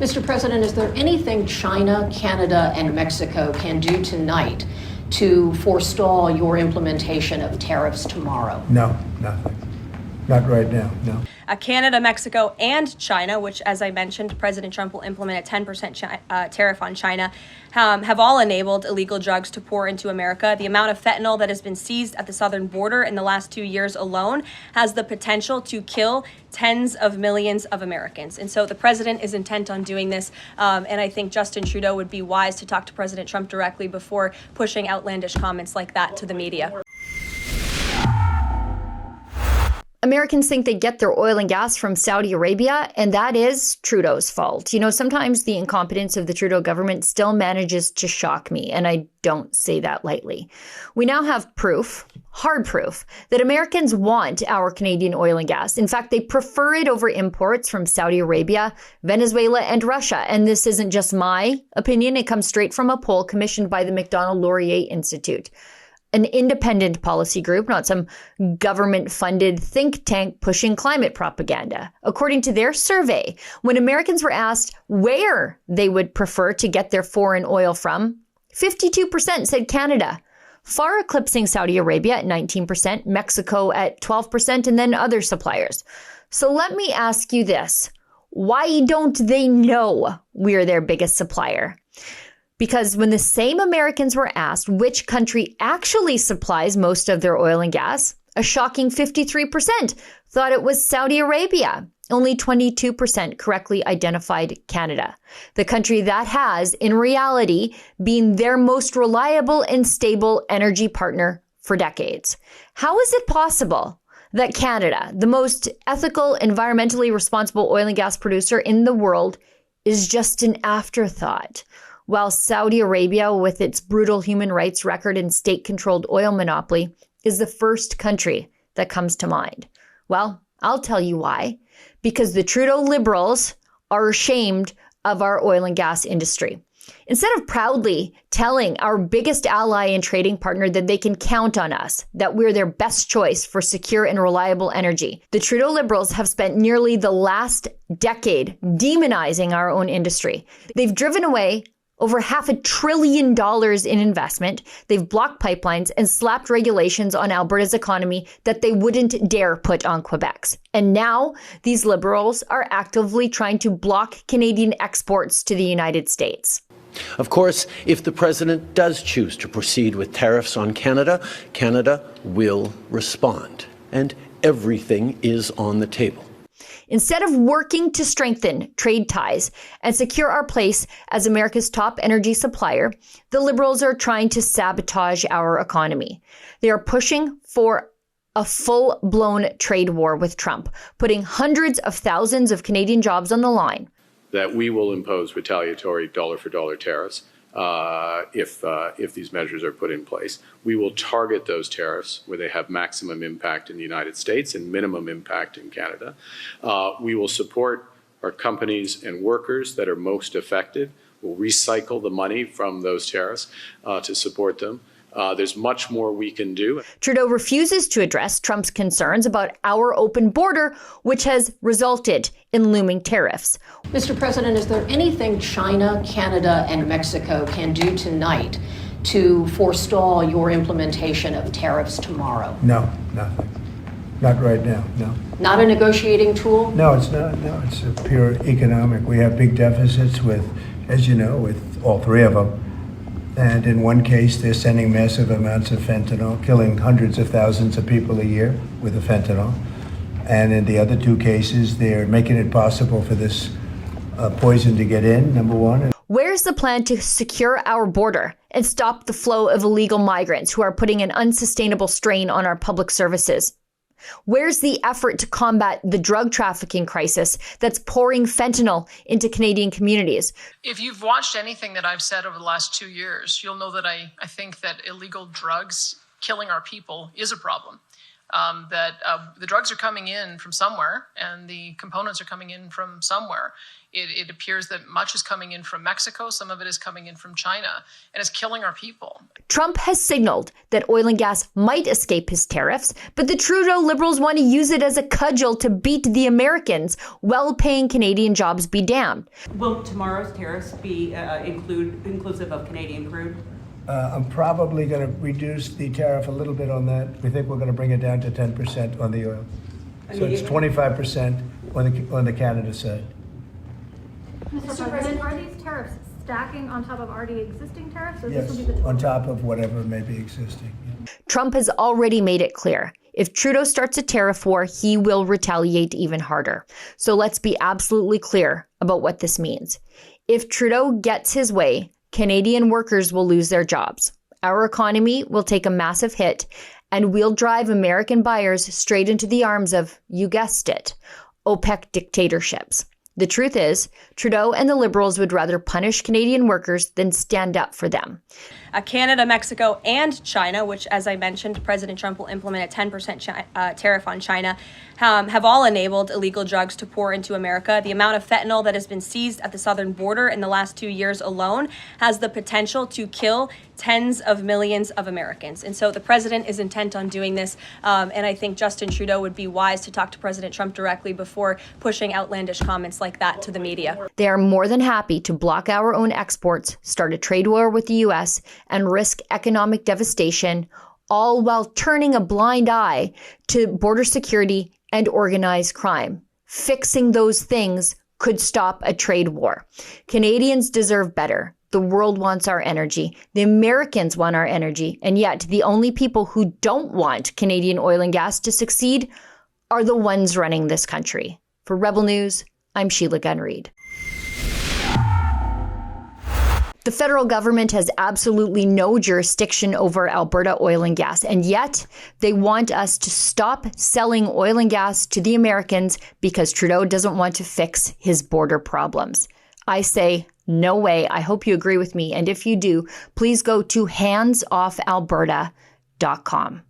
Mr. President, is there anything China, Canada, and Mexico can do tonight to forestall your implementation of tariffs tomorrow? No, nothing. Not right now, no. Canada, Mexico, and China, which, as I mentioned, President Trump will implement a 10% tariff on China, have all enabled illegal drugs to pour into America. The amount of fentanyl that has been seized at the southern border in the last 2 years alone has the potential to kill tens of millions of Americans. And so the president is intent on doing this. And I think Justin Trudeau would be wise to talk to President Trump directly before pushing outlandish comments like that to the media. Americans think they get their oil and gas from Saudi Arabia, and that is Trudeau's fault. You know, sometimes the incompetence of the Trudeau government still manages to shock me, and I don't say that lightly. We now have proof, hard proof, that Americans want our Canadian oil and gas. In fact, they prefer it over imports from Saudi Arabia, Venezuela, and Russia. And this isn't just my opinion. It comes straight from a poll commissioned by the Macdonald-Laurier Institute, an independent policy group, not some government-funded think tank pushing climate propaganda. According to their survey, when Americans were asked where they would prefer to get their foreign oil from, 52% said Canada, far eclipsing Saudi Arabia at 19%, Mexico at 12%, and then other suppliers. So let me ask you this. Why don't they know we're their biggest supplier? Because when the same Americans were asked which country actually supplies most of their oil and gas, a shocking 53% thought it was Saudi Arabia. Only 22% correctly identified Canada, the country that has, in reality, been their most reliable and stable energy partner for decades. How is it possible that Canada, the most ethical, environmentally responsible oil and gas producer in the world, is just an afterthought, while Saudi Arabia, with its brutal human rights record and state-controlled oil monopoly, is the first country that comes to mind? Well, I'll tell you why. Because the Trudeau Liberals are ashamed of our oil and gas industry. Instead of proudly telling our biggest ally and trading partner that they can count on us, that we're their best choice for secure and reliable energy, the Trudeau Liberals have spent nearly the last decade demonizing our own industry. They've driven away over $500 billion in investment. They've blocked pipelines and slapped regulations on Alberta's economy that they wouldn't dare put on Quebec's. And now these Liberals are actively trying to block Canadian exports to the United States. Of course, if the president does choose to proceed with tariffs on Canada, Canada will respond. And everything is on the table. Instead of working to strengthen trade ties and secure our place as America's top energy supplier, the Liberals are trying to sabotage our economy. They are pushing for a full-blown trade war with Trump, putting hundreds of thousands of Canadian jobs on the line. That we will impose retaliatory dollar-for-dollar tariffs if these measures are put in place. We will target those tariffs where they have maximum impact in the United States and minimum impact in Canada. We will support our companies and workers that are most affected. We'll recycle the money from those tariffs to support them. There's much more we can do. Trudeau refuses to address Trump's concerns about our open border, which has resulted in looming tariffs. Mr. President, is there anything China, Canada, and Mexico can do tonight to forestall your implementation of tariffs tomorrow? No, nothing. Not right now, no. Not a negotiating tool? No, it's not. No, it's a pure economic. We have big deficits with, as you know, with all three of them. And in one case, they're sending massive amounts of fentanyl, killing hundreds of thousands of people a year with the fentanyl. And in the other two cases, they're making it possible for this poison to get in, number one. Where's the plan to secure our border and stop the flow of illegal migrants who are putting an unsustainable strain on our public services? Where's the effort to combat the drug trafficking crisis that's pouring fentanyl into Canadian communities? If you've watched anything that I've said over the last 2 years, you'll know that I think that illegal drugs killing our people is a problem. The drugs are coming in from somewhere and the components are coming in from somewhere. It appears that much is coming in from Mexico, some of it is coming in from China, and it's killing our people. Trump has signaled that oil and gas might escape his tariffs, but the Trudeau Liberals want to use it as a cudgel to beat the Americans, well-paying Canadian jobs be damned. Will tomorrow's tariffs be inclusive of Canadian crude? I'm probably going to reduce the tariff a little bit on that. We think we're going to bring it down to 10% on the oil. So it's 25% on the Canada side. Mr. President, are these tariffs stacking on top of already existing tariffs? Or Yes, this will be the on top of whatever may be existing. Yeah. Trump has already made it clear. If Trudeau starts a tariff war, he will retaliate even harder. So let's be absolutely clear about what this means. If Trudeau gets his way, Canadian workers will lose their jobs. Our economy will take a massive hit, and we'll drive American buyers straight into the arms of, you guessed it, OPEC dictatorships. The truth is, Trudeau and the Liberals would rather punish Canadian workers than stand up for them. Canada, Mexico, and China, which, as I mentioned, President Trump will implement a 10% tariff on China, have all enabled illegal drugs to pour into America. The amount of fentanyl that has been seized at the southern border in the last 2 years alone has the potential to kill tens of millions of Americans. And so the president is intent on doing this. And I think Justin Trudeau would be wise to talk to President Trump directly before pushing outlandish comments like that to the media. They are more than happy to block our own exports, start a trade war with the U.S., and risk economic devastation, all while turning a blind eye to border security and organized crime. Fixing those things could stop a trade war. Canadians deserve better. The world wants our energy. The Americans want our energy. And yet, the only people who don't want Canadian oil and gas to succeed are the ones running this country. For Rebel News, I'm Sheila Gunn Reid. The federal government has absolutely no jurisdiction over Alberta oil and gas, and yet they want us to stop selling oil and gas to the Americans because Trudeau doesn't want to fix his border problems. I say, no way. I hope you agree with me, and if you do, please go to handsoffalberta.com.